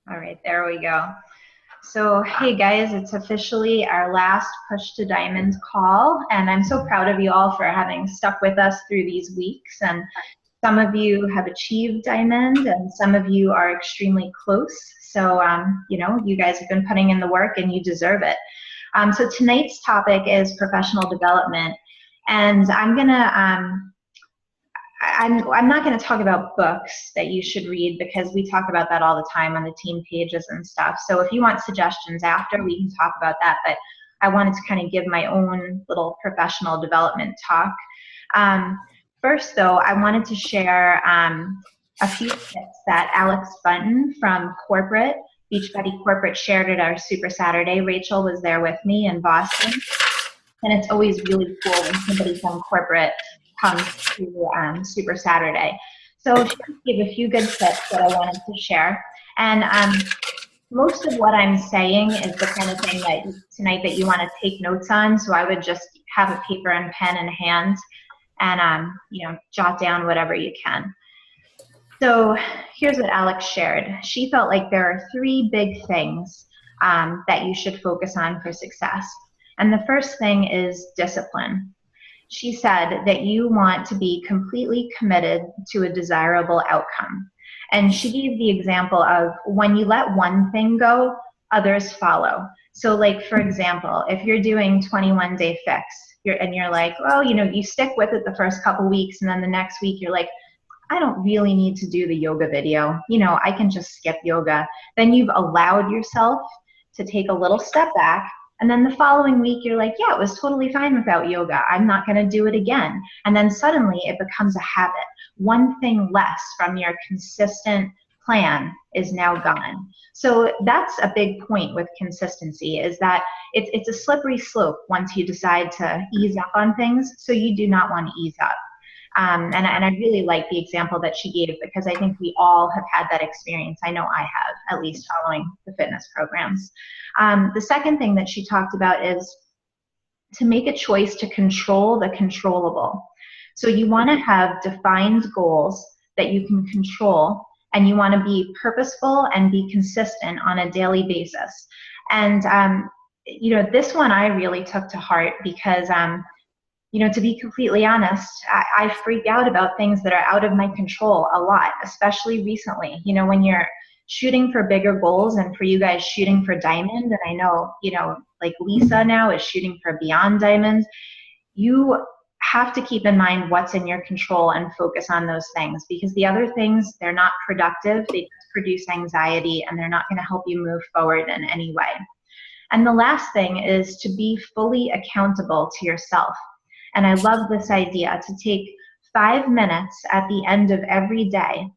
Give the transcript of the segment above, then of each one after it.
All right, there we go. So, hey guys, it's officially our last Push to Diamond call, and I'm so proud of you all for having stuck with us through these weeks. And some of you have achieved Diamond, and some of you are extremely close. So, you guys have been putting in the work, and you deserve it. So tonight's topic is professional development, and I'm not going to talk about books that you should read because we talk about that all the time on the team pages and stuff. So if you want suggestions after, we can talk about that. But I wanted to kind of give my own little professional development talk. First, though, I wanted to share a few tips that Alex Bunton from Beachbody Corporate shared at our Super Saturday. Rachel was there with me in Boston. And it's always really cool when somebody from corporate comes to Super Saturday. So she gave a few good tips that I wanted to share. And most of what I'm saying is the kind of thing that tonight that you want to take notes on. So I would just have a paper and pen in hand and jot down whatever you can. So here's what Alex shared. She felt like there are three big things that you should focus on for success. And the first thing is discipline. She said that you want to be completely committed to a desirable outcome. And she gave the example of when you let one thing go, others follow. So like, for example, if you're doing 21-day fix, you're like, well, you stick with it the first couple weeks, and then the next week you're like, I don't really need to do the yoga video. I can just skip yoga. Then you've allowed yourself to take a little step back. And then the following week, you're like, yeah, it was totally fine without yoga. I'm not going to do it again. And then suddenly it becomes a habit. One thing less from your consistent plan is now gone. So that's a big point with consistency, is that it's a slippery slope once you decide to ease up on things. So you do not want to ease up. And I really like the example that she gave, because I think we all have had that experience. I know I have, at least following the fitness programs. The second thing that she talked about is to make a choice to control the controllable. So you want to have defined goals that you can control, and you want to be purposeful and be consistent on a daily basis. And, this one I really took to heart because to be completely honest, I freak out about things that are out of my control a lot, especially recently. When you're shooting for bigger goals, and for you guys shooting for diamond, and I know, like Lisa now is shooting for beyond diamond, you have to keep in mind what's in your control and focus on those things, because the other things, they're not productive, they just produce anxiety, and they're not going to help you move forward in any way. And the last thing is to be fully accountable to yourself. And I love this idea to take 5 minutes at the end of every day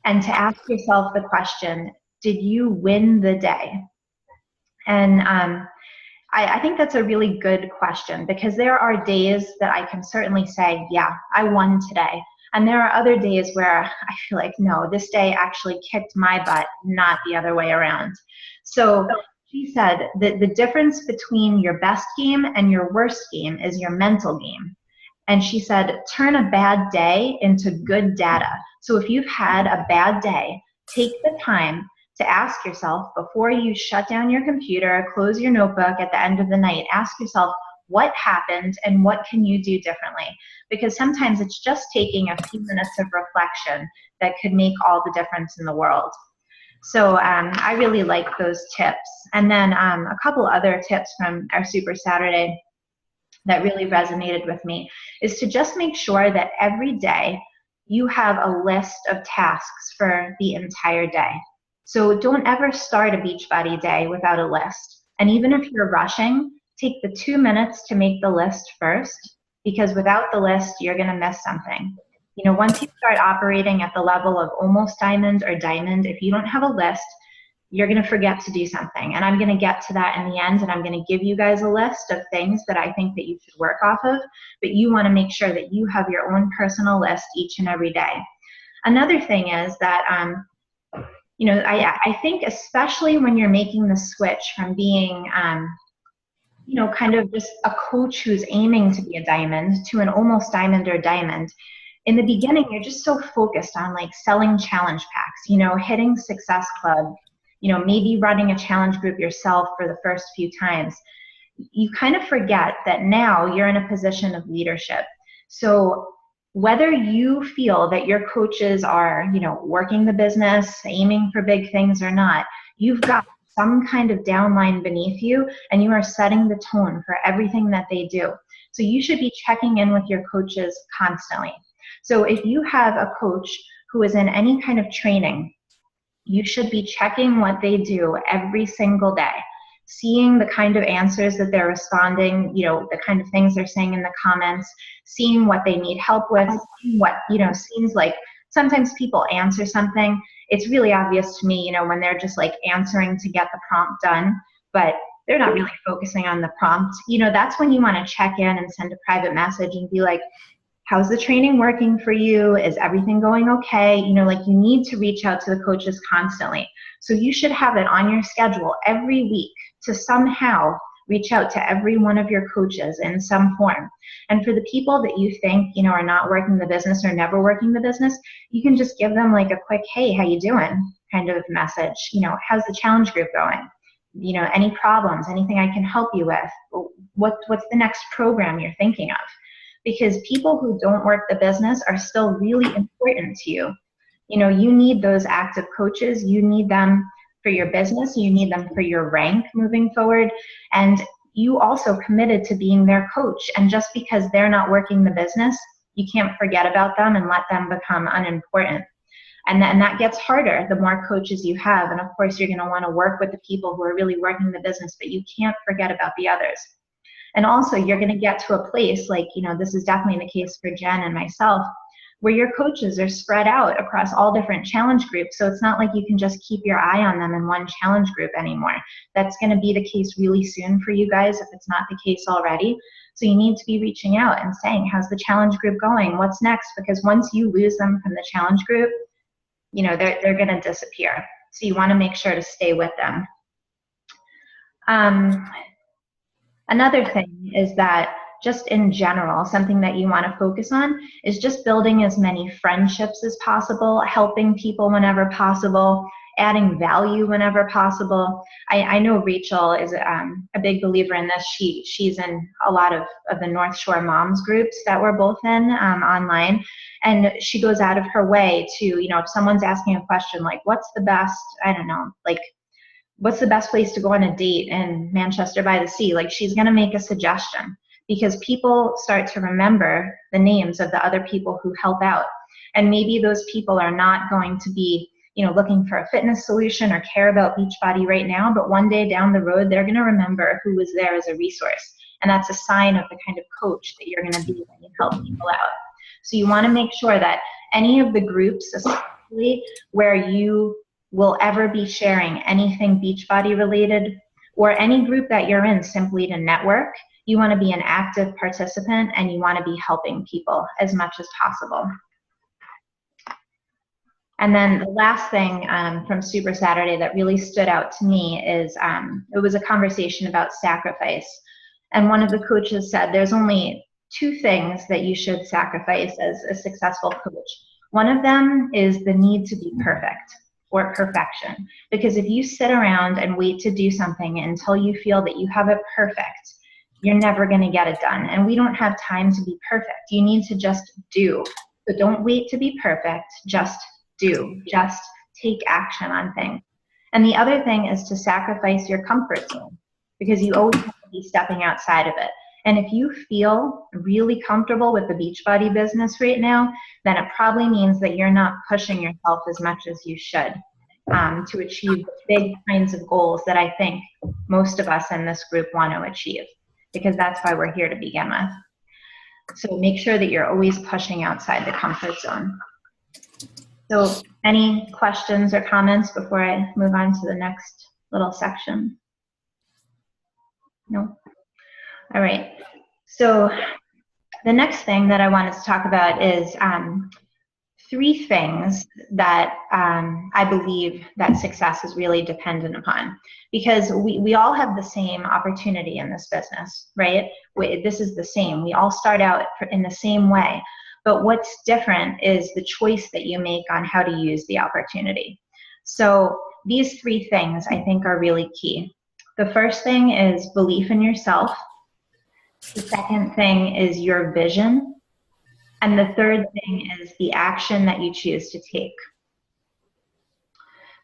and to ask yourself the question, did you win the day? And I think that's a really good question, because there are days that I can certainly say, yeah, I won today. And there are other days where I feel like, no, this day actually kicked my butt, not the other way around. So she said that the difference between your best game and your worst game is your mental game. And she said, turn a bad day into good data. So if you've had a bad day, take the time to ask yourself, before you shut down your computer, close your notebook at the end of the night, ask yourself, what happened and what can you do differently? Because sometimes it's just taking a few minutes of reflection that could make all the difference in the world. So I really like those tips. And then a couple other tips from our Super Saturday that really resonated with me is to just make sure that every day you have a list of tasks for the entire day. So don't ever start a Beachbody day without a list. And even if you're rushing, take the 2 minutes to make the list first, because without the list, you're going to miss something. Once you start operating at the level of almost diamond or diamond, if you don't have a list, you're going to forget to do something. And I'm going to get to that in the end, and I'm going to give you guys a list of things that I think that you should work off of, but you want to make sure that you have your own personal list each and every day. Another thing is that, I think especially when you're making the switch from being, kind of just a coach who's aiming to be a diamond to an almost diamond or diamond, in the beginning, you're just so focused on like selling challenge packs, hitting Success Club, maybe running a challenge group yourself for the first few times, you kind of forget that now you're in a position of leadership. So whether you feel that your coaches are, working the business, aiming for big things or not, you've got some kind of downline beneath you, and you are setting the tone for everything that they do. So you should be checking in with your coaches constantly. So if you have a coach who is in any kind of training, you should be checking what they do every single day, seeing the kind of answers that they're responding, the kind of things they're saying in the comments, seeing what they need help with, what, seems like sometimes people answer something. It's really obvious to me, when they're just like answering to get the prompt done, but they're not really focusing on the prompt. That's when you want to check in and send a private message and be like, how's the training working for you? Is everything going okay? You need to reach out to the coaches constantly. So you should have it on your schedule every week to somehow reach out to every one of your coaches in some form. And for the people that you think, are not working the business or never working the business, you can just give them like a quick, hey, how you doing kind of message. How's the challenge group going? Any problems, anything I can help you with? What's the next program you're thinking of? Because people who don't work the business are still really important to you. You need those active coaches. You need them for your business. You need them for your rank moving forward. And you also committed to being their coach. And just because they're not working the business, you can't forget about them and let them become unimportant. And that gets harder the more coaches you have. And of course, you're going to want to work with the people who are really working the business, but you can't forget about the others. And also, you're going to get to a place like, this is definitely the case for Jen and myself, where your coaches are spread out across all different challenge groups. So it's not like you can just keep your eye on them in one challenge group anymore. That's going to be the case really soon for you guys if it's not the case already. So you need to be reaching out and saying, how's the challenge group going? What's next? Because once you lose them from the challenge group, they're going to disappear. So you want to make sure to stay with them. Another thing is that just in general, something that you want to focus on is just building as many friendships as possible, helping people whenever possible, adding value whenever possible. I know Rachel is a big believer in this. She's in a lot of the North Shore moms groups that we're both in online. And she goes out of her way to, if someone's asking a question like, what's the best, what's the best place to go on a date in Manchester by the Sea? She's going to make a suggestion because people start to remember the names of the other people who help out. And maybe those people are not going to be, looking for a fitness solution or care about Beachbody right now, but one day down the road, they're going to remember who was there as a resource. And that's a sign of the kind of coach that you're going to be when you help people out. So you want to make sure that any of the groups, especially where you will ever be sharing anything Beachbody related, or any group that you're in simply to network, you want to be an active participant and you want to be helping people as much as possible. And then the last thing from Super Saturday that really stood out to me is it was a conversation about sacrifice. And one of the coaches said there's only 2 things that you should sacrifice as a successful coach. One of them is the need to be perfect, or perfection. Because if you sit around and wait to do something until you feel that you have it perfect, you're never going to get it done. And we don't have time to be perfect. You need to just do. So don't wait to be perfect, just do. Just take action on things. And the other thing is to sacrifice your comfort zone, because you always have to be stepping outside of it. And if you feel really comfortable with the Beachbody business right now, then it probably means that you're not pushing yourself as much as you should to achieve the big kinds of goals that I think most of us in this group want to achieve, because that's why we're here to begin with. So make sure that you're always pushing outside the comfort zone. So any questions or comments before I move on to the next little section? No? All right. So the next thing that I wanted to talk about is 3 things that I believe that success is really dependent upon, because we all have the same opportunity in this business, right? This is the same. We all start out in the same way, but what's different is the choice that you make on how to use the opportunity. So these three things I think are really key. The first thing is belief in yourself. The second thing is your vision. And the third thing is the action that you choose to take.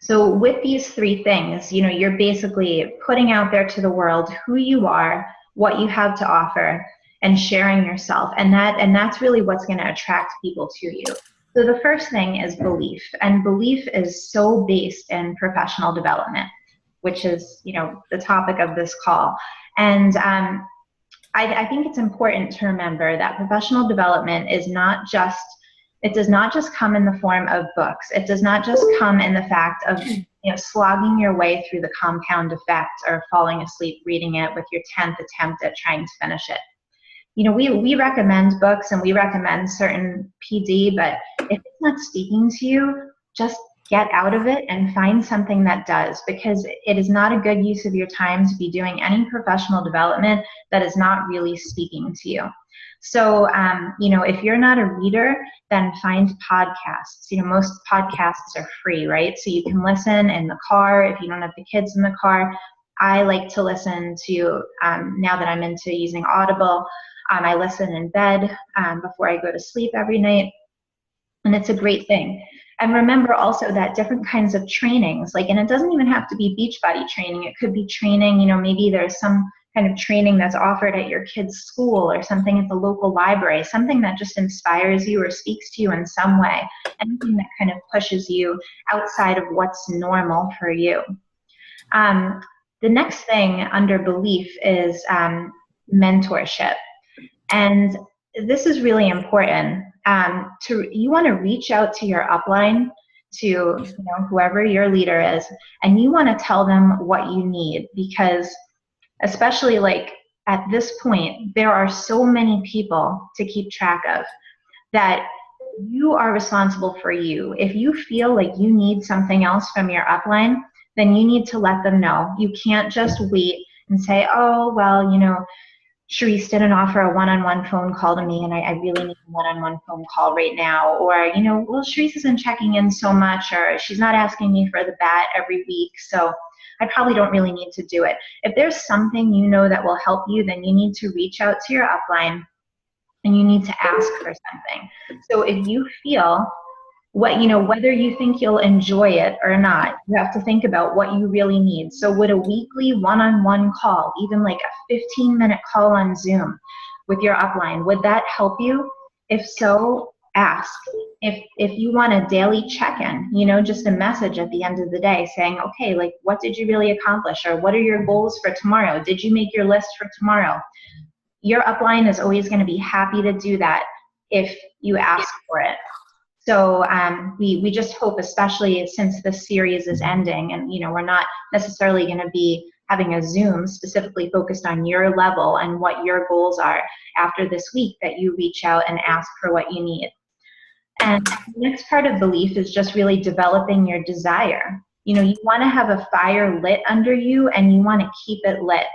So with these three things, you're basically putting out there to the world who you are, what you have to offer, and sharing yourself. And that's really what's going to attract people to you. So the first thing is belief. And belief is so based in professional development, which is, the topic of this call. And I think it's important to remember that professional development is it does not just come in the form of books. It does not just come in the fact of slogging your way through the compound effect or falling asleep reading it with your 10th attempt at trying to finish it. We recommend books and we recommend certain PD, but if it's not speaking to you, just get out of it and find something that does, because it is not a good use of your time to be doing any professional development that is not really speaking to you. So, if you're not a reader, then find podcasts. Most podcasts are free, right? So you can listen in the car if you don't have the kids in the car. I like to listen to, now that I'm into using Audible, I listen in bed before I go to sleep every night. And it's a great thing. And remember also that different kinds of trainings, and it doesn't even have to be Beachbody training. It could be training, maybe there's some kind of training that's offered at your kid's school or something at the local library, something that just inspires you or speaks to you in some way, anything that kind of pushes you outside of what's normal for you. The next thing under belief is mentorship. And this is really important. You want to reach out to your upline, to whoever your leader is, and you want to tell them what you need, because especially at this point, there are so many people to keep track of that you are responsible for you. If you feel like you need something else from your upline, then you need to let them know. You can't just wait and say, oh, well, Sharice didn't offer a one-on-one phone call to me, and I really need a one-on-one phone call right now. Or, well, Sharice isn't checking in so much, or she's not asking me for the bat every week, so I probably don't really need to do it. If there's something that will help you, then you need to reach out to your upline and you need to ask for something. So if you feel whether you think you'll enjoy it or not, you have to think about what you really need. So would a weekly one-on-one call, even like a 15-minute call on Zoom with your upline, would that help you? If so, ask. If you want a daily check-in, just a message at the end of the day saying, okay, what did you really accomplish? Or what are your goals for tomorrow? Did you make your list for tomorrow? Your upline is always going to be happy to do that if you ask for it. So we just hope, especially since this series is ending and, we're not necessarily going to be having a Zoom specifically focused on your level and what your goals are after this week, that you reach out and ask for what you need. And the next part of belief is just really developing your desire. You want to have a fire lit under you and you want to keep it lit.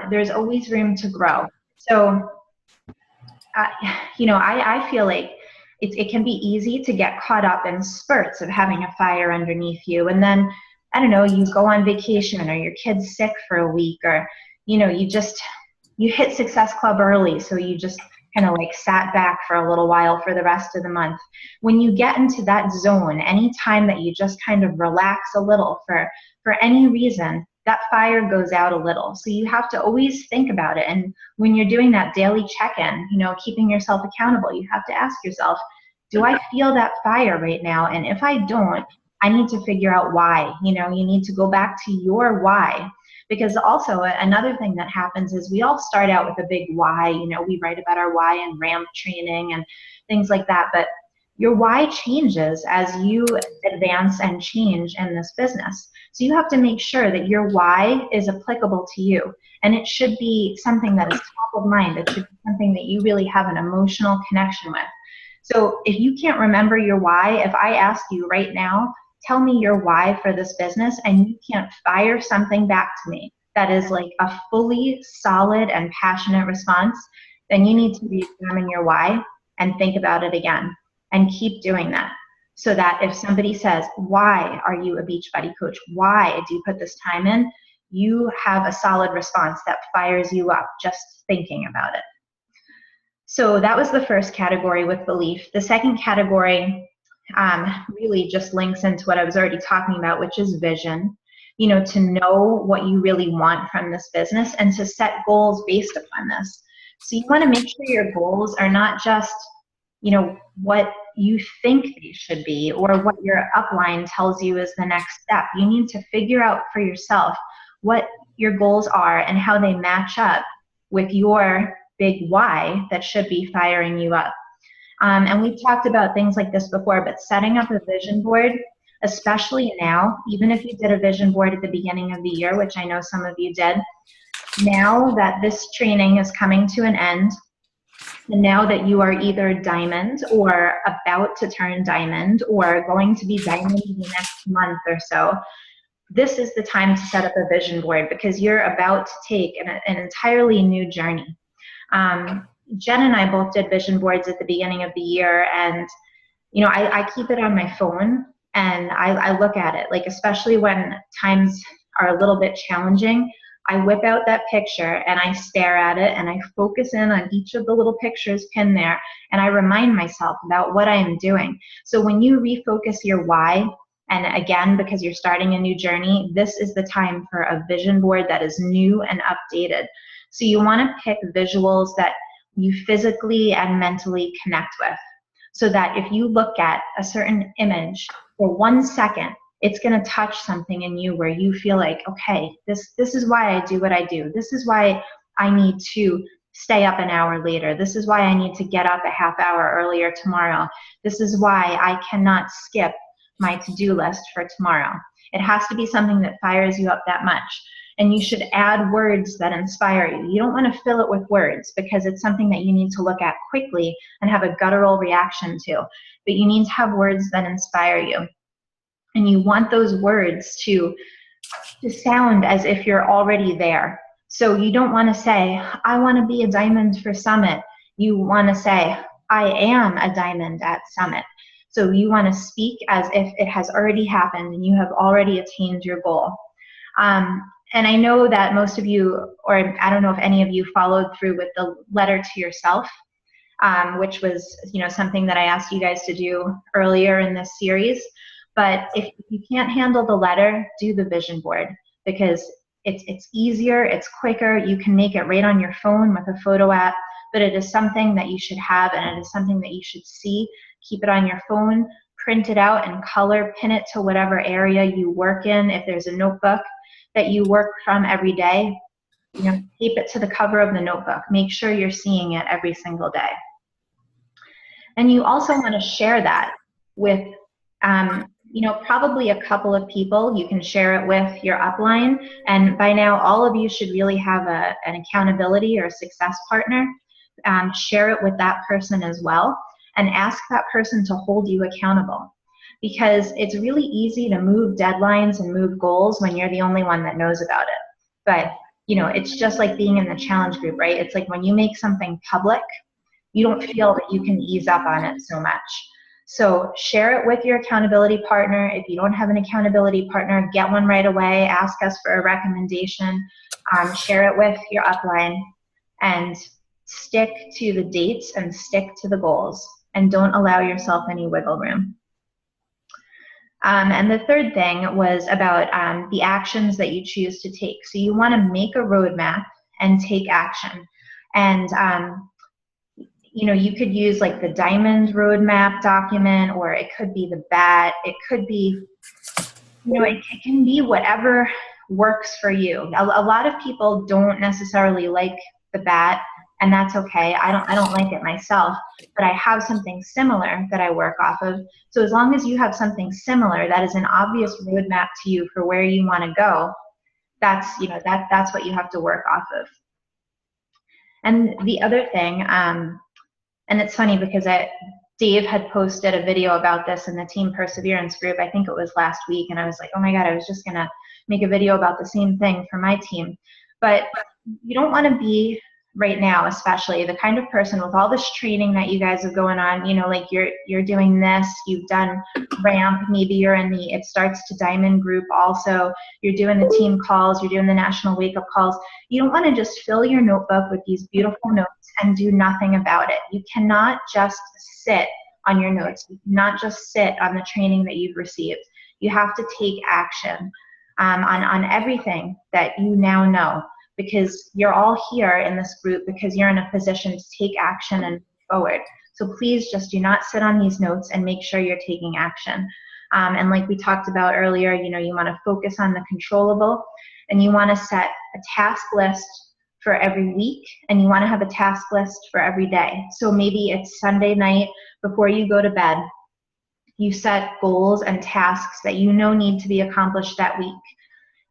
There's always room to grow. So, I feel like it can be easy to get caught up in spurts of having a fire underneath you. And then, I don't know, you go on vacation or your kid's sick for a week, or, you hit Success Club early. So you just kind of sat back for a little while for the rest of the month. When you get into that zone, any time that you just kind of relax a little for any reason, that fire goes out a little. So you have to always think about it. And when you're doing that daily check-in, keeping yourself accountable, you have to ask yourself, do I feel that fire right now? And if I don't, I need to figure out why. You need to go back to your why. Because also another thing that happens is we all start out with a big why. We write about our why in RAMP training and things like that. But your why changes as you advance and change in this business. So you have to make sure that your why is applicable to you. And it should be something that is top of mind. It should be something that you really have an emotional connection with. So if you can't remember your why, if I ask you right now, tell me your why for this business, and you can't fire something back to me that is a fully solid and passionate response, then you need to re-examine your why and think about it again and keep doing that. so that if somebody says, why are you a Beachbody coach? Why do you put this time in? You have a solid response that fires you up just thinking about it. So that was the first category with belief. The second category really just links into what I was already talking about, which is vision. You know, to know what you really want from this business and to set goals based upon this. So you want to make sure your goals are not just, you know, what you think they should be or what your upline tells you is the next step. You need to figure out for yourself what your goals are and how they match up with your big why that should be firing you up. And we've talked about things like this before, but setting up a vision board, especially now, even if you did a vision board at the beginning of the year, which I know some of you did, now that this training is coming to an end, and now that you are either diamond or about to turn diamond or going to be diamond in the next month or so, this is the time to set up a vision board because you're about to take an entirely new journey. Jen and I both did vision boards at the beginning of the year, and you know, I keep it on my phone and I look at it, like especially when times are a little bit challenging, I whip out that picture and I stare at it and I focus in on each of the little pictures pinned there and I remind myself about what I am doing. So when you refocus your why, and again, because you're starting a new journey, this is the time for a vision board that is new and updated. So you want to pick visuals that you physically and mentally connect with, so that if you look at a certain image for 1 second, it's going to touch something in you where you feel like, okay, this is why I do what I do. This is why I need to stay up an hour later. This is why I need to get up a half hour earlier tomorrow. This is why I cannot skip my to-do list for tomorrow. It has to be something that fires you up that much. And you should add words that inspire you. You don't want to fill it with words because it's something that you need to look at quickly and have a guttural reaction to. But you need to have words that inspire you. And you want those words to sound as if you're already there. So you don't want to say, I want to be a diamond for Summit. You want to say, I am a diamond at Summit. So you want to speak as if it has already happened and you have already attained your goal. And I know that most of you, or I don't know if any of you followed through with the letter to yourself, which was, you know, something that I asked you guys to do earlier in this series. But if you can't handle the letter, do the vision board because it's easier, it's quicker. You can make it right on your phone with a photo app, but it is something that you should have and it is something that you should see. Keep it on your phone, print it out in color, pin it to whatever area you work in. If there's a notebook that you work from every day, you know, tape it to the cover of the notebook. Make sure you're seeing it every single day. And you also want to share that with, you know, probably a couple of people. You can share it with your upline. And by now, all of you should really have an accountability or a success partner. Share it with that person as well. And ask that person to hold you accountable. Because it's really easy to move deadlines and move goals when you're the only one that knows about it. But, you know, it's just like being in the challenge group, right? It's like when you make something public, you don't feel that you can ease up on it so much. So share it with your accountability partner. If you don't have an accountability partner, get one right away. Ask us for a recommendation. Share it with your upline and stick to the dates and stick to the goals and don't allow yourself any wiggle room. And the third thing was about the actions that you choose to take. So you want to make a roadmap and take action. And you know, you could use like the diamond roadmap document, or it could be the bat. It could be, you know, it can be whatever works for you. A lot of people don't necessarily like the bat, and that's okay. I don't like it myself, but I have something similar that I work off of. So as long as you have something similar that is an obvious roadmap to you for where you want to go, that's, you know, that's what you have to work off of. And the other thing, and it's funny because Dave had posted a video about this in the Team Perseverance group. I think it was last week, and I was like, oh my God, I was just gonna make a video about the same thing for my team. But you don't want to be right now, especially the kind of person with all this training that you guys have going on, you know, like you're doing this, you've done ramp, maybe you're in the it starts to diamond group also, you're doing the team calls, you're doing the national wake up calls. You don't want to just fill your notebook with these beautiful notes and do nothing about it. You cannot just sit on your notes. You cannot just sit on the training that you've received. You have to take action on everything that you now know, because you're all here in this group because you're in a position to take action and move forward. So please just do not sit on these notes and make sure you're taking action. And like we talked about earlier, you know, you want to focus on the controllable, and you want to set a task list for every week, and you want to have a task list for every day. So maybe it's Sunday night before you go to bed, you set goals and tasks that you know need to be accomplished that week.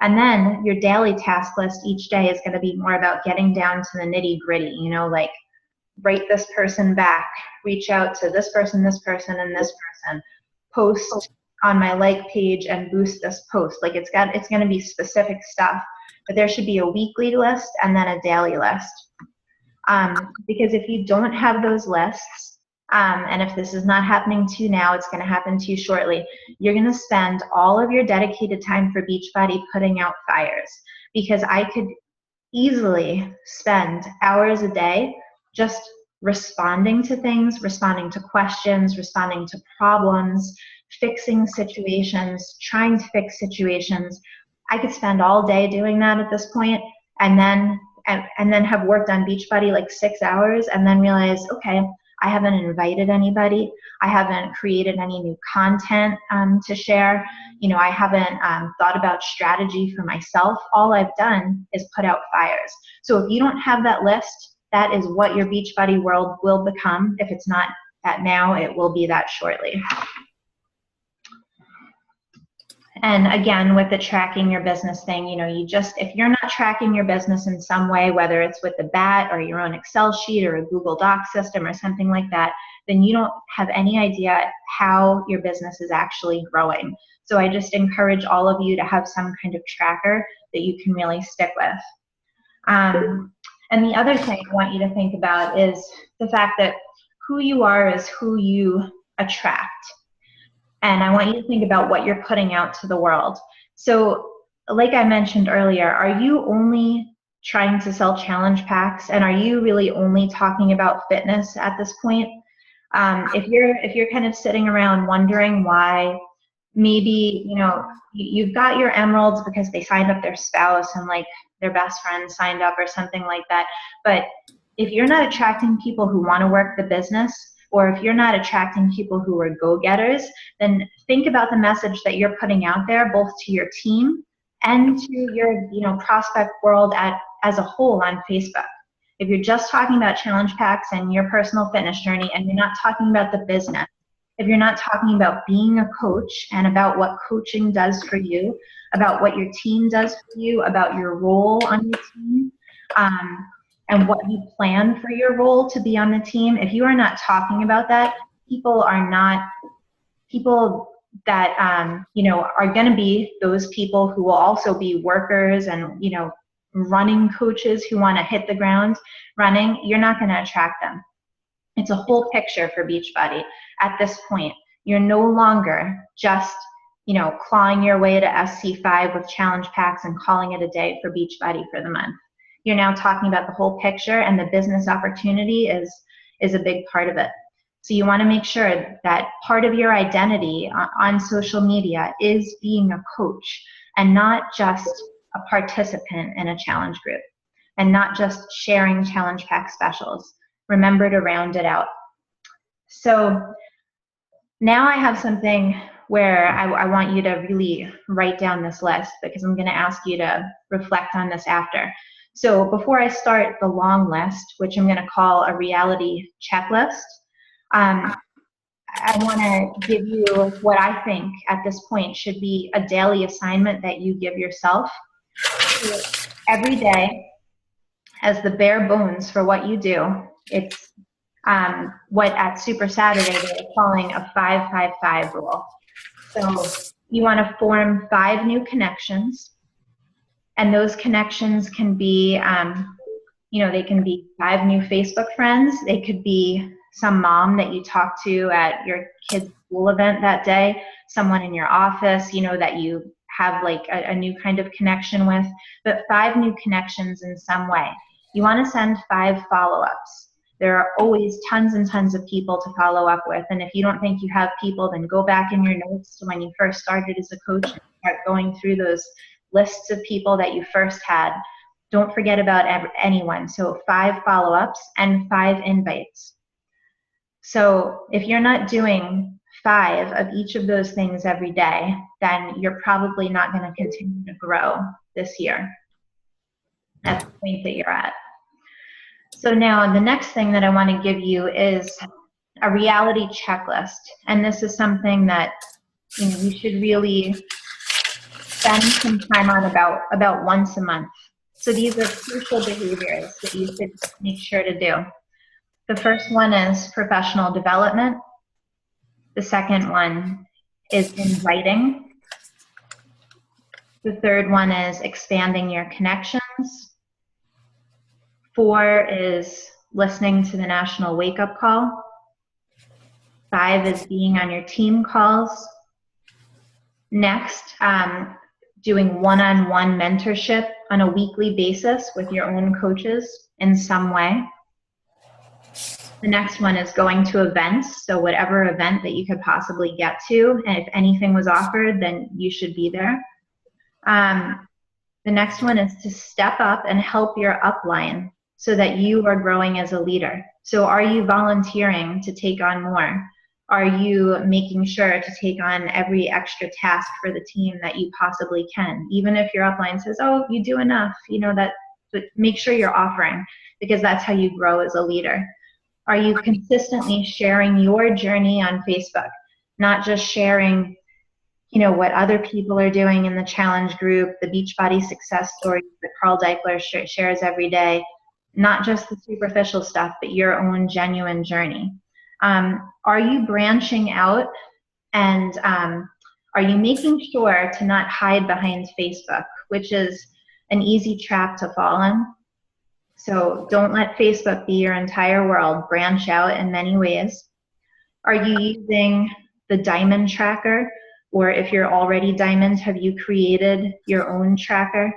And then your daily task list each day is going to be more about getting down to the nitty gritty, you know, like write this person back, reach out to this person, and this person, post on my like page and boost this post. Like it's going to be specific stuff, but there should be a weekly list and then a daily list. Because if you don't have those lists, and if this is not happening to you now, it's going to happen to you shortly, you're going to spend all of your dedicated time for Beachbody putting out fires. Because I could easily spend hours a day just responding to things, responding to questions, responding to problems, fixing situations, trying to fix situations. I could spend all day doing that at this point, and then have worked on Beachbody like 6 hours, and then realize, okay, I haven't invited anybody. I haven't created any new content to share. You know, I haven't thought about strategy for myself. All I've done is put out fires. So if you don't have that list, that is what your Beachbody world will become. If it's not that now, it will be that shortly. And again, with the tracking your business thing, you know, if you're not tracking your business in some way, whether it's with the BAT or your own Excel sheet or a Google Doc system or something like that, then you don't have any idea how your business is actually growing. So I just encourage all of you to have some kind of tracker that you can really stick with. And the other thing I want you to think about is the fact that who you are is who you attract. And I want you to think about what you're putting out to the world. So like I mentioned earlier, are you only trying to sell challenge packs, and are you really only talking about fitness at this point? If you're kind of sitting around wondering why, maybe, you know, you've got your emeralds because they signed up their spouse and like their best friend signed up or something like that. But if you're not attracting people who want to work the business, or if you're not attracting people who are go-getters, then think about the message that you're putting out there, both to your team and to your, you know, prospect world as a whole on Facebook. If you're just talking about challenge packs and your personal fitness journey, and you're not talking about the business, if you're not talking about being a coach and about what coaching does for you, about what your team does for you, about your role on your team, and what you plan for your role to be on the team, if you are not talking about that, people that you know, are going to be those people who will also be workers and, you know, running coaches who want to hit the ground running. You're not going to attract them. It's a whole picture for Beachbody at this point. You're no longer just, you know, clawing your way to SC5 with challenge packs and calling it a day for Beachbody for the month. You're now talking about the whole picture, and the business opportunity is a big part of it. So you want to make sure that part of your identity on social media is being a coach and not just a participant in a challenge group, and not just sharing challenge pack specials. Remember to round it out. So now I have something where I want you to really write down this list, because I'm going to ask you to reflect on this after. So before I start the long list, which I'm going to call a reality checklist, I want to give you what I think at this point should be a daily assignment that you give yourself every day as the bare bones for what you do. It's what at Super Saturday they're calling a 5-5-5 rule. So you want to form 5 new connections, and those connections can be They can be 5 new Facebook friends. They could be some mom that you talk to at your kid's school event that day, someone in your office, that you have like a new kind of connection with, but 5 new connections in some way. You want to send 5 follow-ups. There are always tons and tons of people to follow up with. And if you don't think you have people, then go back in your notes to when you first started as a coach and start going through those lists of people that you first had. Don't forget about anyone. So 5 follow-ups and 5 invites. So if you're not doing 5 of each of those things every day, then you're probably not going to continue to grow this year at the point that you're at. So now the next thing that I want to give you is a reality checklist. And this is something that you should really spend some time on about once a month. So these are crucial behaviors that you should make sure to do. The first one is professional development. The second one is inviting. The third one is expanding your connections. 4 is listening to the national wake-up call. 5 is being on your team calls. Next, doing one-on-one mentorship on a weekly basis with your own coaches in some way. The next one is going to events, so whatever event that you could possibly get to, and if anything was offered, then you should be there. The next one is to step up and help your upline so that you are growing as a leader. So are you volunteering to take on more? Are you making sure to take on every extra task for the team that you possibly can? Even if your upline says, oh, you do enough, but make sure you're offering, because that's how you grow as a leader. Are you consistently sharing your journey on Facebook? Not just sharing, what other people are doing in the challenge group, the Beachbody success stories that Carl Deichler shares every day. Not just the superficial stuff, but your own genuine journey. Are you branching out, and are you making sure to not hide behind Facebook, which is an easy trap to fall in? So don't let Facebook be your entire world. Branch out in many ways. Are you using the diamond tracker? Or if you're already diamond, have you created your own tracker?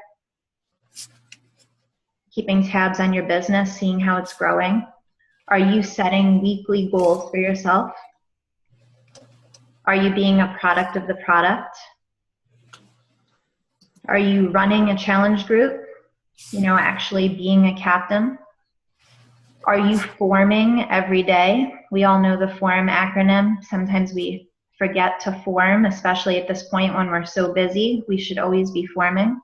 Keeping tabs on your business, seeing how it's growing. Are you setting weekly goals for yourself? Are you being a product of the product? Are you running a challenge group? Actually being a captain? Are you forming every day? We all know the FORM acronym. Sometimes we forget to form, especially at this point when we're so busy. We should always be forming.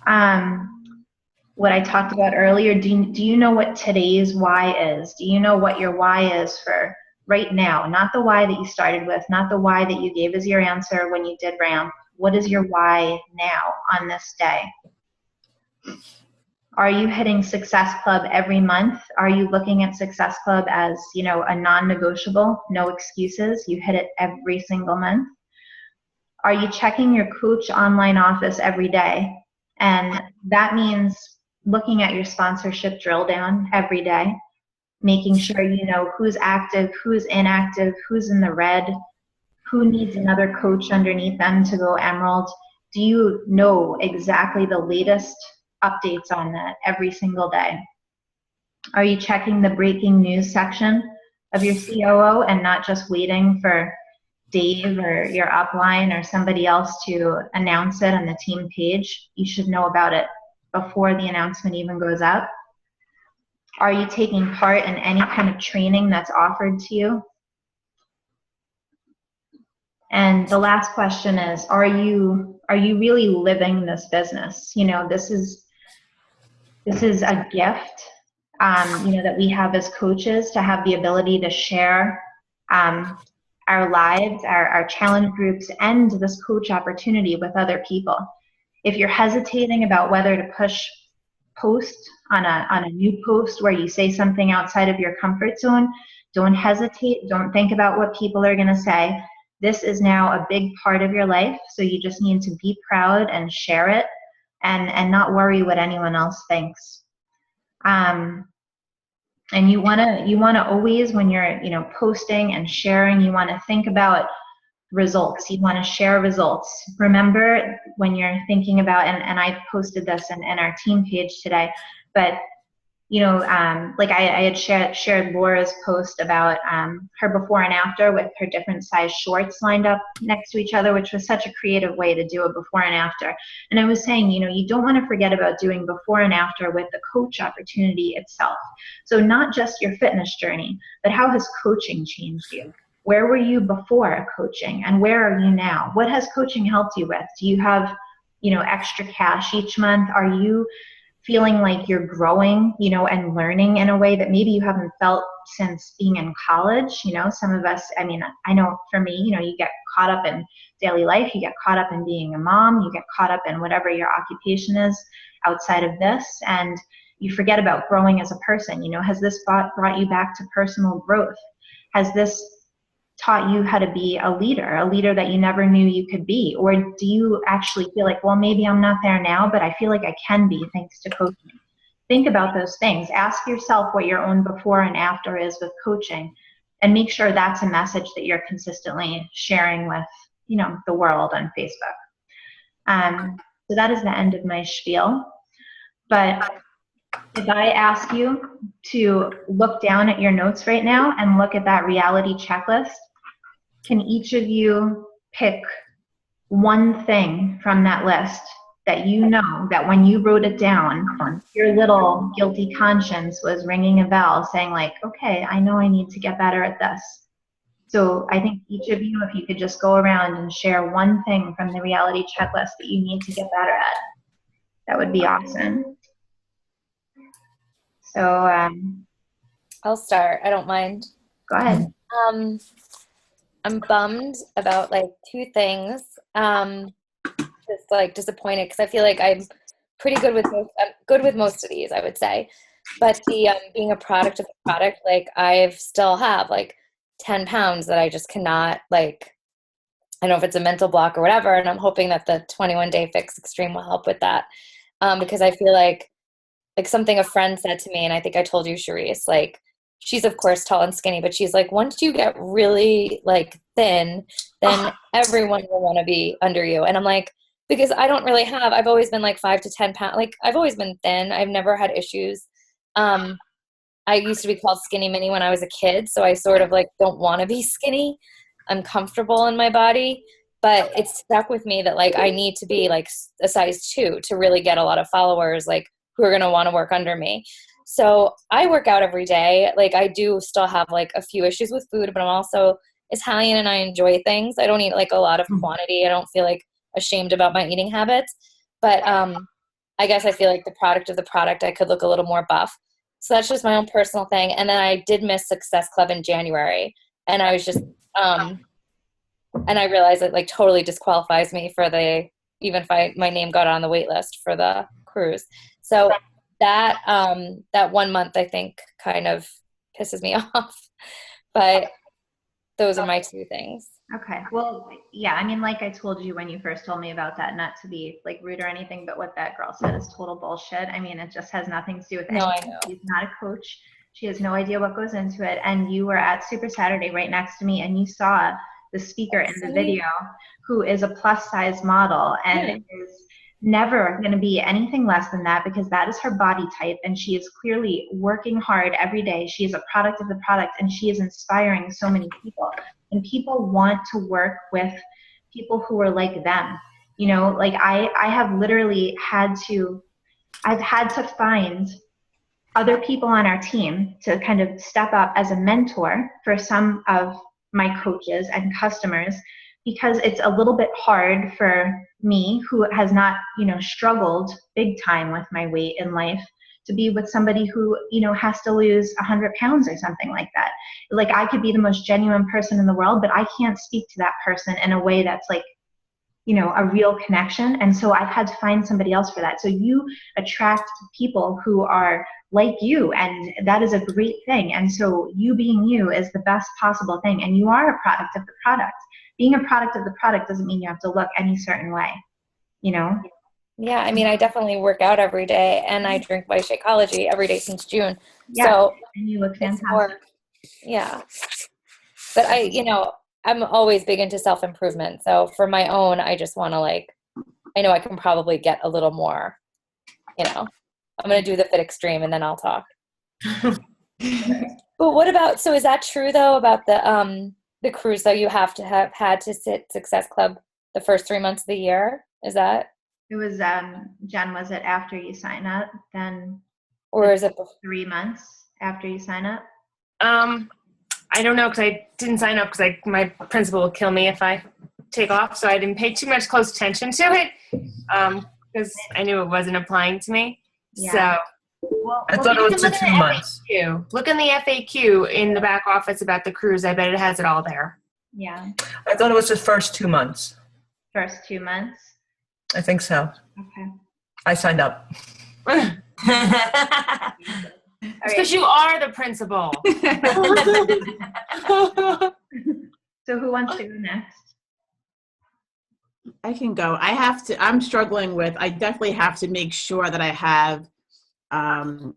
What I talked about earlier, do you know what today's why is? Do you know what your why is for right now? Not the why that you started with, not the why that you gave as your answer when you did ramp. What is your why now on this day? Are you hitting Success Club every month? Are you looking at Success Club as, a non-negotiable, no excuses? You hit it every single month. Are you checking your coach online office every day? And that means looking at your sponsorship drill down every day, making sure you know who's active, who's inactive, who's in the red, who needs another coach underneath them to go emerald. Do you know exactly the latest updates on that every single day? Are you checking the breaking news section of your COO and not just waiting for Dave or your upline or somebody else to announce it on the team page? You should know about it before the announcement even goes out. Are you taking part in any kind of training that's offered to you? And the last question is, are you really living this business? This is a gift, that we have as coaches, to have the ability to share our lives, our challenge groups, and this coach opportunity with other people. If you're hesitating about whether to post on a new post where you say something outside of your comfort zone, don't hesitate. Don't think about what people are going to say. This is now a big part of your life, so you just need to be proud and share it, and not worry what anyone else thinks. And you want to always, when you're, posting and sharing, you want to think about results. You want to share results. Remember when you're thinking about, and I posted this in our team page today, but like I had shared Laura's post about her before and after with her different size shorts lined up next to each other, which was such a creative way to do a before and after. And I was saying, you don't want to forget about doing before and after with the coach opportunity itself. So not just your fitness journey, but how has coaching changed you? Where were you before coaching, and where are you now? What has coaching helped you with? Do you have, extra cash each month? Are you feeling like you're growing, and learning in a way that maybe you haven't felt since being in college? Some of us, I know for me, you get caught up in daily life, you get caught up in being a mom, you get caught up in whatever your occupation is outside of this, and you forget about growing as a person. Has this brought you back to personal growth? Has this taught you how to be a leader that you never knew you could be? Or do you actually feel like, well, maybe I'm not there now, but I feel like I can be thanks to coaching? Think about those things. Ask yourself what your own before and after is with coaching, and make sure that's a message that you're consistently sharing with, the world on Facebook. So that is the end of my spiel. But if I ask you to look down at your notes right now and look at that reality checklist, can each of you pick one thing from that list that that when you wrote it down, your little guilty conscience was ringing a bell saying like, okay, I know I need to get better at this. So I think each of you, if you could just go around and share one thing from the reality checklist that you need to get better at, that would be awesome. So I'll start. I don't mind. Go ahead. I'm bummed about like two things. Just like disappointed because I feel like I'm pretty good with most of these, I would say. But the being a product of the product, like I still have like 10 pounds that I just cannot, like, I don't know if it's a mental block or whatever. And I'm hoping that the 21-day fix extreme will help with that. Because I feel like something a friend said to me, and I think I told you, Charisse, like, she's of course tall and skinny, but she's like, once you get really like thin, then everyone will want to be under you. And I'm like, because I don't really I've always been like 5 to 10 pounds. Like I've always been thin. I've never had issues. I used to be called skinny mini when I was a kid. So I sort of like don't want to be skinny. I'm comfortable in my body, but it's stuck with me that like I need to be like a size 2 to really get a lot of followers, like who are going to want to work under me. So I work out every day. Like I do still have like a few issues with food, but I'm also Italian and I enjoy things. I don't eat like a lot of quantity. I don't feel like ashamed about my eating habits, but I guess I feel like the product of the product, I could look a little more buff. So that's just my own personal thing. And then I did miss Success Club in January, and I was just and I realized it like totally disqualifies me for even if my name got on the wait list for the cruise. So that 1 month I think kind of pisses me off, but those are my two things. Okay. Well, yeah, I mean, like I told you when you first told me about that, not to be like rude or anything, but what that girl said is total bullshit. I mean, it just has nothing to do with anything. No, I know. She's not a coach. She has no idea what goes into it. And you were at Super Saturday right next to me, and you saw the speaker in the video who is a plus size model and is never going to be anything less than that, because that is her body type, and she is clearly working hard every day. She is a product of the product, and she is inspiring so many people, and people want to work with people who are like them. Like I have literally I've had to find other people on our team to kind of step up as a mentor for some of my coaches and customers, because it's a little bit hard for me, who has not, struggled big time with my weight in life, to be with somebody who, has to lose 100 pounds or something like that. Like I could be the most genuine person in the world, but I can't speak to that person in a way that's like, a real connection. And so I've had to find somebody else for that. So you attract people who are like you, and that is a great thing. And so you being you is the best possible thing. And you are a product of the product. Being a product of the product doesn't mean you have to look any certain way, Yeah, I mean, I definitely work out every day, and I drink my Shakeology every day since June. Yeah, So and you look it's fantastic. more, yeah. But I'm always big into self-improvement. So for my own, I just want to I know I can probably get a little more, I'm going to do the Fit Extreme and then I'll talk. But what about, so is that true though about the cruise though? You have to have had to sit Success Club the first 3 months of the year? Is that? It was, Jen, was it after you sign up? Then, Or is it 3 months after you sign up? I don't know because I didn't sign up because my principal will kill me if I take off. So I didn't pay too much close attention to it because I knew it wasn't applying to me. Yeah. So I thought it was to 2 months. Look in the FAQ in the back office about the cruise. I bet it has it all there. Yeah. I thought it was the first 2 months. First 2 months? I think so. Okay. I signed up. Because you are the principal. So who wants to go next? I can go. I'm struggling with, I definitely have to make sure that I have a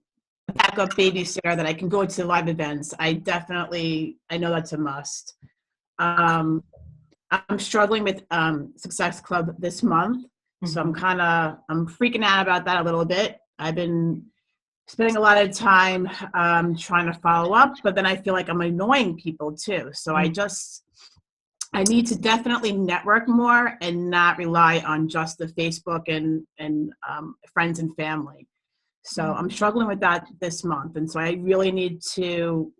backup babysitter that I can go to live events. I know that's a must. I'm struggling with Success Club this month. So I'm freaking out about that a little bit. I've been spending a lot of time trying to follow up, but then I feel like I'm annoying people too. So I need to definitely network more and not rely on just the Facebook and friends and family. So I'm struggling with that this month. And so I really need to,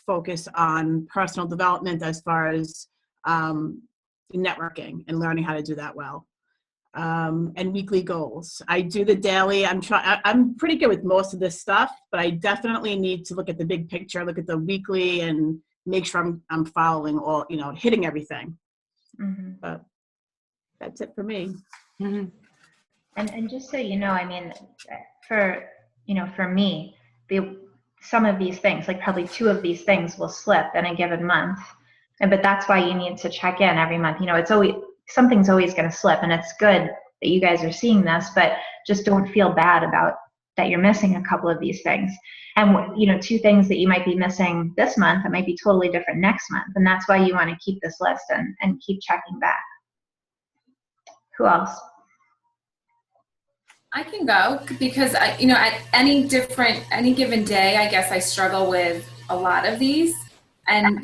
focus on personal development as far as networking and learning how to do that well. And weekly goals. I do the daily. I'm pretty good with most of this stuff, but I definitely need to look at the big picture, look at the weekly, and make sure I'm following all, hitting everything. Mm-hmm. But that's it for me. Mm-hmm. And just so you know, I mean, for me, some of these things, like probably 2 of these things, will slip in a given month, but that's why you need to check in every month. It's always, something's always going to slip, and it's good that you guys are seeing this, but just don't feel bad about that you're missing a couple of these things. And 2 things that you might be missing this month that might be totally different next month, and that's why you want to keep this list and keep checking back. Who else? I can go because at any given day, I guess I struggle with a lot of these. And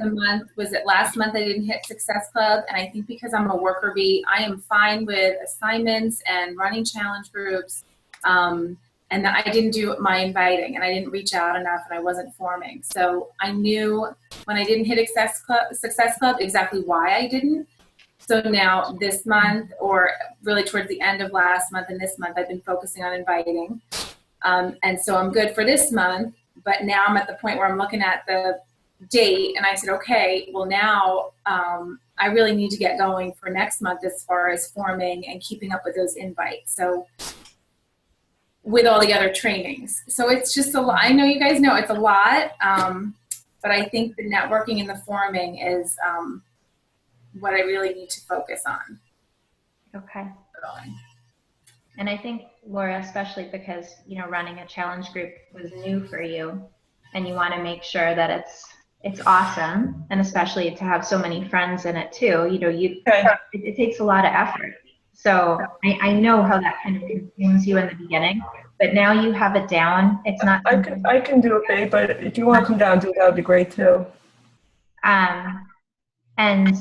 last month I didn't hit Success Club, and I think because I'm a worker bee, I am fine with assignments and running challenge groups, and that I didn't do my inviting, and I didn't reach out enough, and I wasn't forming. So I knew when I didn't hit Success Club exactly why I didn't. So now this month, or really towards the end of last month and this month, I've been focusing on inviting, and so I'm good for this month. But now I'm at the point where I'm looking at the date, and I said, okay, well now I really need to get going for next month as far as forming and keeping up with those invites. So with all the other trainings. So it's just a lot. I know you guys know it's a lot, but I think the networking and the forming is what I really need to focus on. Okay. And I think, Laura, especially because, running a challenge group was new for you, and you want to make sure that it's awesome, and especially to have so many friends in it too. It takes a lot of effort. So I know how that kind of consumes you in the beginning, but now you have it down. It's not. I can do it, babe, but if you want to come down and do it, that would be great too. And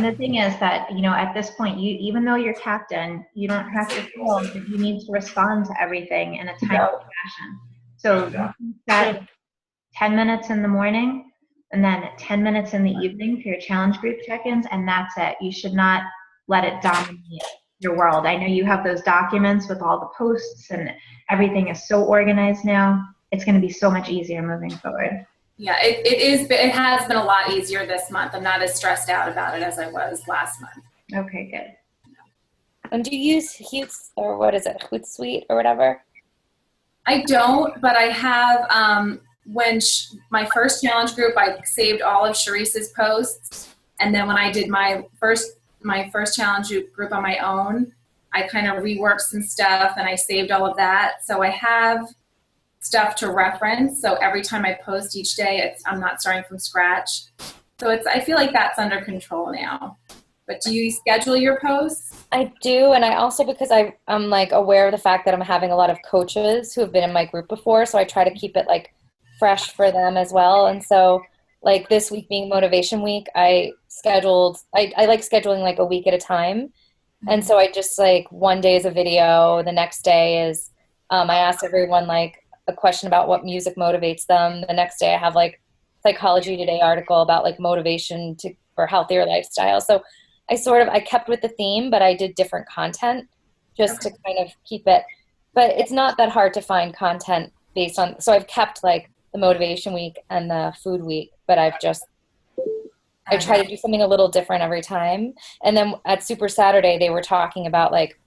the thing is that, at this point, even though you're captain, you don't have to feel that you need to respond to everything in a timely fashion. So you can set 10 minutes in the morning and then 10 minutes in the evening for your challenge group check-ins, and that's it. You should not let it dominate your world. I know you have those documents with all the posts, and everything is so organized now. It's going to be so much easier moving forward. Yeah, it has been a lot easier this month. I'm not as stressed out about it as I was last month. Okay, good. And do you use Hootsuite or whatever? I don't, but I have, my first challenge group, I saved all of Sharice's posts. And then when I did my first challenge group on my own, I kind of reworked some stuff and I saved all of that. So I have stuff to reference. So every time I post each day, I'm not starting from scratch. So I feel like that's under control now. But do you schedule your posts? I do, and I also, because I'm like aware of the fact that I'm having a lot of coaches who have been in my group before, so I try to keep it like fresh for them as well. And so like this week being motivation week, I like scheduling like a week at a time. And so I just like one day is a video, the next day is I asked everyone like a question about what music motivates them. The next day I have like Psychology Today article about like motivation for healthier lifestyle. So I kept with the theme, but I did different content just to kind of keep it. But it's not that hard to find content based on, so I've kept like the motivation week and the food week, but I try to do something a little different every time. And then at Super Saturday, they were talking about like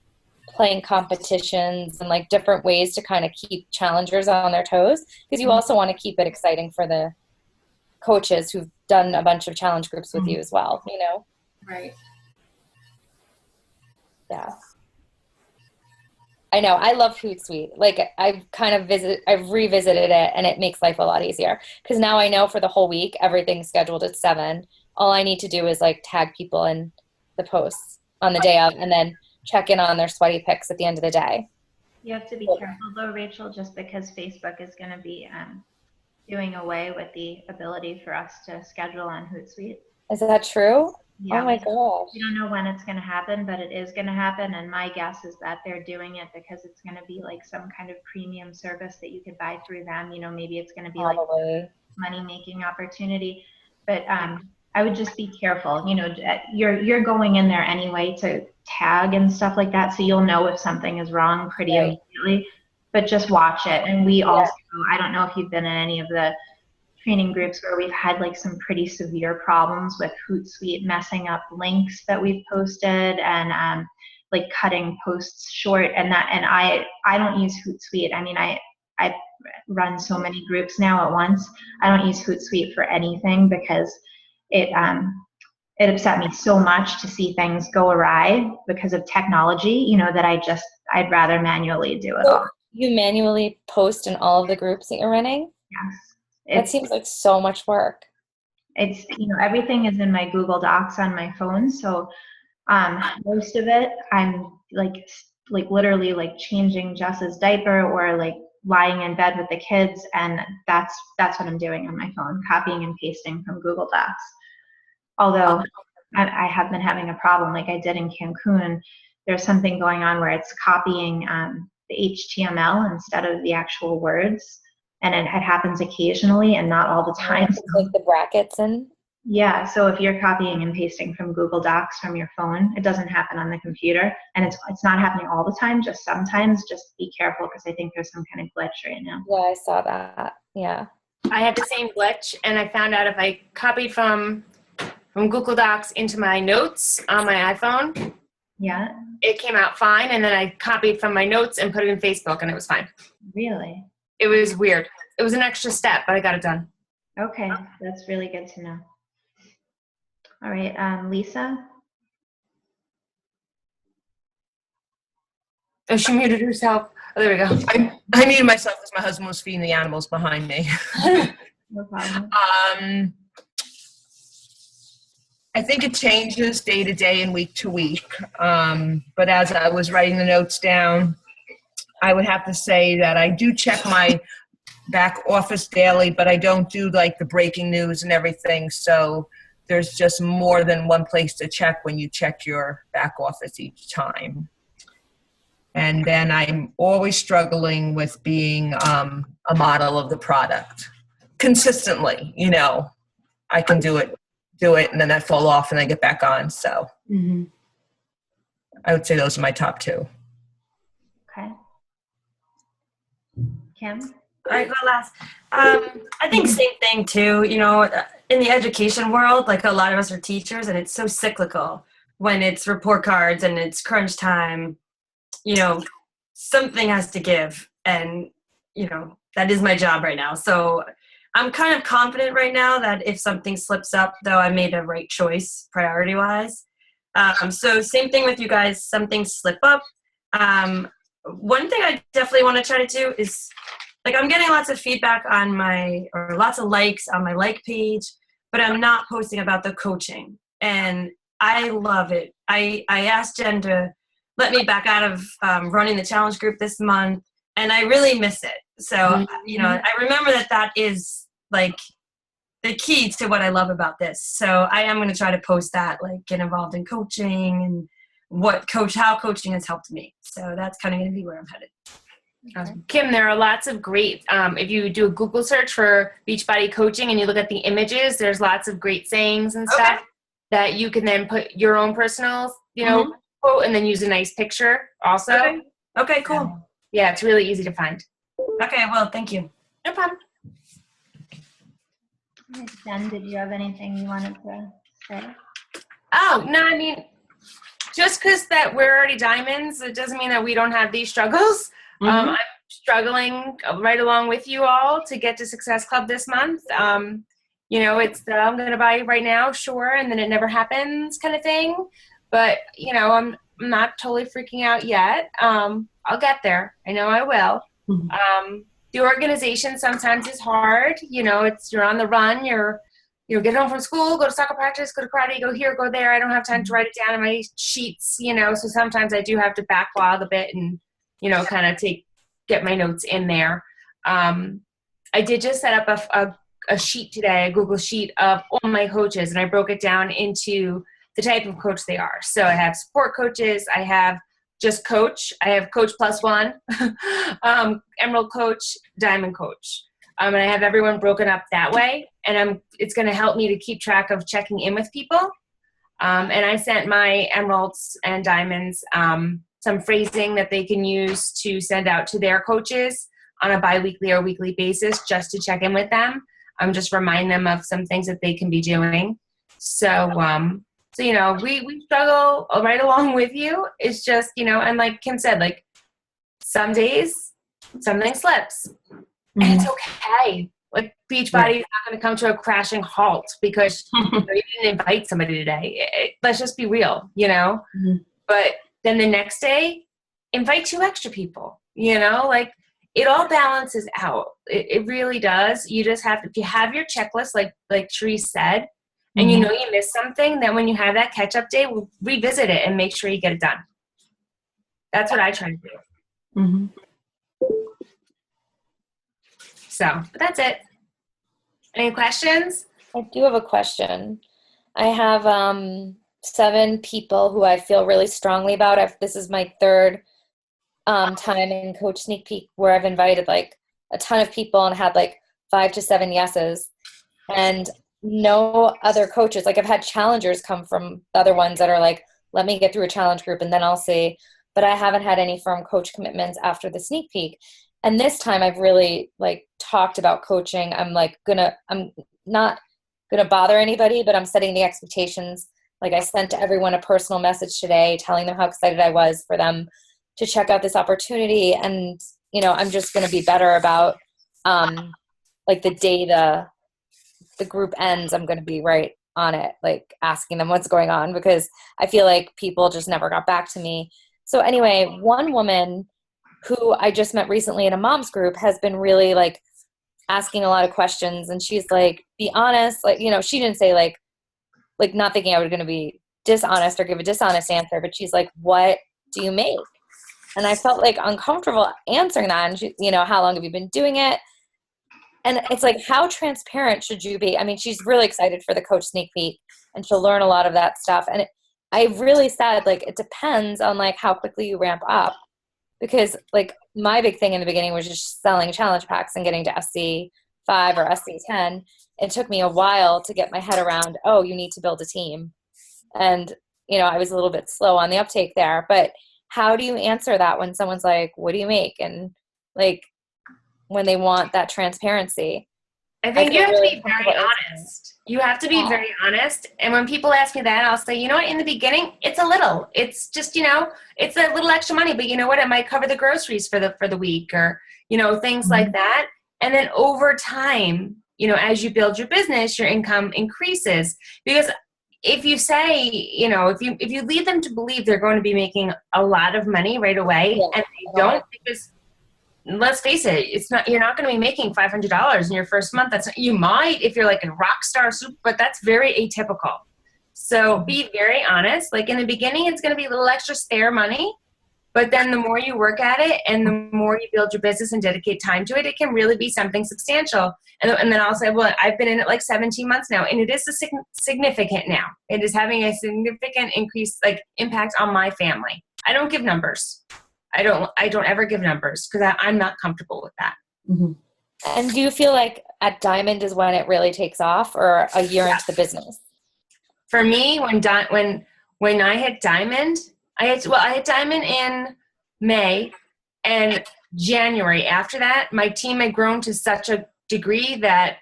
playing competitions and like different ways to kind of keep challengers on their toes, because you also want to keep it exciting for the coaches who've done a bunch of challenge groups with you as well, you know? Right. Yeah. I know. I love Hootsuite. Like I've revisited it, and it makes life a lot easier because now I know for the whole week, everything's scheduled at 7. All I need to do is like tag people in the posts on the day of, and then check in on their sweaty pics at the end of the day. You have to be careful though, Rachel, just because Facebook is going to be doing away with the ability for us to schedule on Hootsuite. Is that true? Yeah, oh my gosh. We don't know when it's going to happen, but it is going to happen. And my guess is that they're doing it because it's going to be like some kind of premium service that you could buy through them. You know, maybe it's going to be Probably. like money-making opportunity. But I would just be careful. You know, you're going in there anyway to tag and stuff like that, so you'll know if something is wrong pretty immediately. But just watch it. And we also, I don't know if you've been in any of the training groups where we've had like some pretty severe problems with Hootsuite messing up links that we've posted and like cutting posts short, and I don't use Hootsuite. I mean, I run so many groups now at once. I don't use Hootsuite for anything because it upset me so much to see things go awry because of technology, you know, that I'd rather manually do it all. You manually post in all of the groups that you're running? Yes. That seems like so much work. It's, you know, everything is in my Google Docs on my phone. So most of it, I'm like literally like changing Jess's diaper or like lying in bed with the kids. And that's what I'm doing on my phone, copying and pasting from Google Docs. Although I have been having a problem like I did in Cancun. There's something going on where it's copying the HTML instead of the actual words. And it happens occasionally and not all the time. Like the brackets in? Yeah, so if you're copying and pasting from Google Docs from your phone, it doesn't happen on the computer. And it's not happening all the time, just sometimes. Just be careful because I think there's some kind of glitch right now. Yeah, I saw that. Yeah. I had the same glitch, and I found out if I copied from Google Docs into my notes on my iPhone, it came out fine. And then I copied from my notes and put it in Facebook, and it was fine. Really? It was weird. It was an extra step, but I got it done. Okay, that's really good to know. All right, Lisa? Oh, she muted herself. Oh, there we go. I muted myself because my husband was feeding the animals behind me. No problem. I think it changes day to day and week to week. But as I was writing the notes down, I would have to say that I do check my back office daily, but I don't do like the breaking news and everything. So there's just more than one place to check when you check your back office each time. And then I'm always struggling with being a model of the product consistently. You know, I can do it, and then I fall off and I get back on. So I would say those are my top 2. Okay. Kim? All right, go last. I think same thing too. You know, in the education world, like a lot of us are teachers, and it's so cyclical. When it's report cards and it's crunch time, you know, something has to give, and you know that is my job right now. So I'm kind of confident right now that if something slips up, though, I made a right choice priority-wise. So same thing with you guys. Some things slip up. One thing I definitely want to try to do is, like, I'm getting lots of feedback or lots of likes on my like page, but I'm not posting about the coaching. And I love it. I asked Jen to let me back out of running the challenge group this month, and I really miss it. So, I remember that is like the key to what I love about this. So I am going to try to post that, like get involved in coaching and how coaching has helped me. So that's kind of going to be where I'm headed. Kim, there are lots of great, if you do a Google search for Beachbody coaching and you look at the images, there's lots of great sayings and stuff that you can then put your own personal, quote, and then use a nice picture also. Okay, cool. Yeah, it's really easy to find. Okay, well, thank you. No problem. Jen, did you have anything you wanted to say? Oh, no, I mean, just because that we're already diamonds, it doesn't mean that we don't have these struggles. I'm struggling right along with you all to get to Success Club this month. It's the I'm going to buy right now, sure, and then it never happens kind of thing. But, I'm not totally freaking out yet. I'll get there. I know I will. The organization sometimes is hard. You're on the run. You're get home from school, go to soccer practice, go to karate, go here, go there. I don't have time to write it down in my sheets, so sometimes I do have to backlog a bit and, kind of get my notes in there. I did just set up a sheet today, a Google sheet of all my coaches, and I broke it down into the type of coach they are. So I have support coaches, I have just coach, I have coach plus one, emerald coach, diamond coach. And I have everyone broken up that way. And it's going to help me to keep track of checking in with people. And I sent my emeralds and diamonds some phrasing that they can use to send out to their coaches on a biweekly or weekly basis just to check in with them. Just remind them of some things that they can be doing. So we struggle right along with you. It's just, and like Kim said, like some days something slips. And it's okay. Like Beachbody is not going to come to a crashing halt because you didn't invite somebody today. Let's just be real, But then the next day, invite 2 extra people, like it all balances out. It really does. You just have to, if you have your checklist, like Therese said, and you missed something, then when you have that catch-up day, we'll revisit it and make sure you get it done. That's what I try to do. So, but that's it. Any questions? I do have a question. I have 7 people who I feel really strongly about. This is my 3rd time in Coach Sneak Peek where I've invited like a ton of people and had like 5 to 7 yeses. And no other coaches, like I've had challengers come from the other ones that are like, let me get through a challenge group and then I'll see. But I haven't had any firm coach commitments after the sneak peek. And this time I've really like talked about coaching. I'm not gonna bother anybody, but I'm setting the expectations. Like I sent to everyone a personal message today telling them how excited I was for them to check out this opportunity. And, I'm just gonna be better about like the day the group ends, I'm gonna be right on it, like asking them what's going on because I feel like people just never got back to me. So anyway, one woman who I just met recently in a mom's group has been really like asking a lot of questions. And she's like, be honest. Like, she didn't say like not thinking I was going to be dishonest or give a dishonest answer, but she's like, what do you make? And I felt like uncomfortable answering that. And she, how long have you been doing it? And it's like, how transparent should you be? I mean, she's really excited for the Coach Sneak Peek and she'll learn a lot of that stuff. And I really said, like, it depends on like how quickly you ramp up. Because like my big thing in the beginning was just selling challenge packs and getting to SC5 or SC10. It took me a while to get my head around, oh, you need to build a team. And, I was a little bit slow on the uptake there. But how do you answer that when someone's like, what do you make? And like when they want that transparency. I think you have to be very honest. You have to be very honest. And when people ask me that, I'll say, you know what, in the beginning, it's a little. It's just, it's a little extra money, but you know what, it might cover the groceries for the week or, things like that. And then over time, as you build your business, your income increases. Because if you say, you know, if you lead them to believe they're going to be making a lot of money right away, and they don't, because let's face it, you're not going to be making $500 in your first month. You might if you're like a rock star super, but that's very atypical. So be very honest. Like in the beginning, it's going to be a little extra spare money, but then the more you work at it and the more you build your business and dedicate time to it, it can really be something substantial. And then I'll say, well, I've been in it like 17 months now, and it is significant now. It is having a significant increase, like impact on my family. I don't give numbers. I don't ever give numbers because I'm not comfortable with that. Mm-hmm. And do you feel like at Diamond is when it really takes off, or a year into the business? For me, when I hit Diamond, I hit Diamond in May, and January after that, my team had grown to such a degree that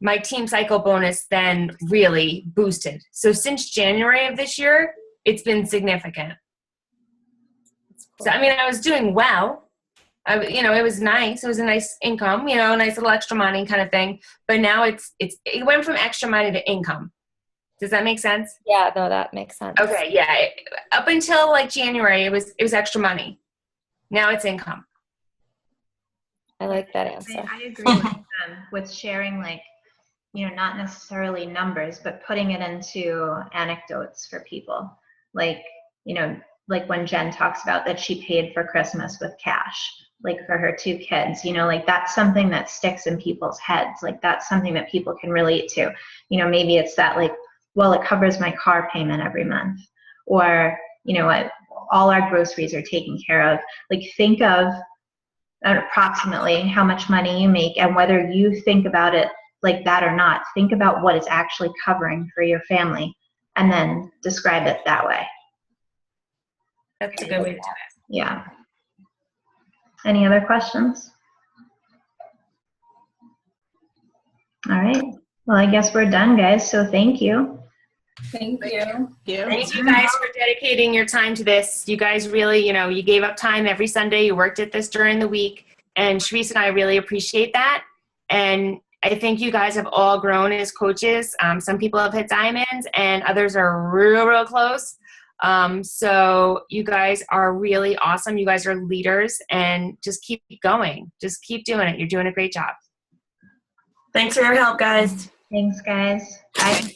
my team cycle bonus then really boosted. So since January of this year, it's been significant. So, I mean, I was doing well. It was nice. It was a nice income, a nice little extra money kind of thing. But now it went from extra money to income. Does that make sense? Yeah, no, that makes sense. Okay, yeah. Up until like January, it was extra money. Now it's income. I like that answer. I agree with sharing, like, not necessarily numbers, but putting it into anecdotes for people. Like, like when Jen talks about that she paid for Christmas with cash, like for her 2 kids, like that's something that sticks in people's heads. Like that's something that people can relate to. Maybe it's that, like, well, it covers my car payment every month, or, all our groceries are taken care of. Like, think of approximately how much money you make, and whether you think about it like that or not, think about what it's actually covering for your family, and then describe it that way. That's a good way to do it. Yeah. Any other questions? All right. Well, I guess we're done, guys. So thank you. Thank you. Thank you guys for dedicating your time to this. You guys really, you gave up time every Sunday. You worked at this during the week. And Sharice and I really appreciate that. And I think you guys have all grown as coaches. Some people have hit diamonds and others are real, real close. So you guys are really awesome. You guys are leaders, and just keep going. Just keep doing it. You're doing a great job. Thanks for your help, guys. Thanks, guys. Bye.